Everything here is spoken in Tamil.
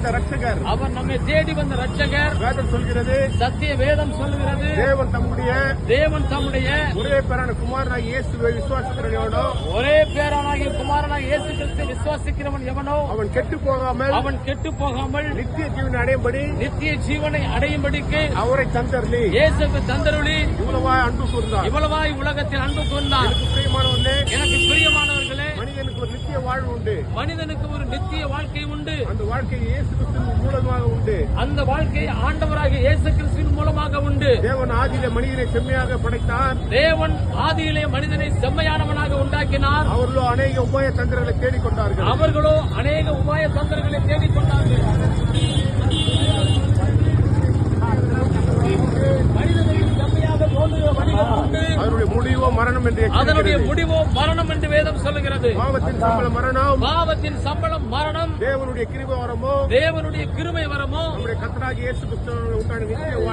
வந்த ரட்சகர். அவர் நம்மை தேடி வந்த ரட்சகர். வேதம் சொல்கிறது, சத்திய வேதம் சொல்லுகிறது, தேவன் தம்முடைய ஒரே பேரான குமாரனாகிய இயேசுவை விசுவாசிக்கிறவனோ, ஒரே பேரானாகிய குமாரனாகிய இயேசு கிறிஸ்துவை விசுவாசிக்கிறவன் எவனோ அவன் கெட்டு போகாமல் நித்திய ஜீவனை அடையும்படிக்கு அவரை தந்தருளி இயேசுக்கு தந்தருளி இவ்வளவாய் உலகத்தில் அன்பு கூர்ந்தார். எனக்கு பிரியமானவர்களே, மனிதனுக்கு ஒரு நித்திய வாழ்வு உண்டு. மனிதனுக்கு ஒரு நித்திய வாழ்க்கை உண்டு. அந்த வாழ்க்கை இயேசு கிறிஸ்துவின் மூலமாக உண்டு. அந்த வாழ்க்கை ஆண்டவராகிய இயேசு கிறிஸ்துவின் மூலமாக உண்டு. தேவன் ஆதியிலே மனிதனை செம்மையாக படைத்தார். தேவன் ஆதியிலே மனிதனை செம்மையானவனாக உண்டாக்கினார். அவர்களோ அநேக உபாய தந்திரங்களை தேடிக்கொண்டார்கள். அதனுடைய முடிவோ மரணம் என்று வேதம் சொல்லுகிறது. பாவத்தின் சம்பளம் மரணம். தேவனுடைய கிருபை வரமோ நம்முடைய கர்த்தராகிய இயேசு கிறிஸ்துவினால் உண்டான நித்திய வாழ்வு.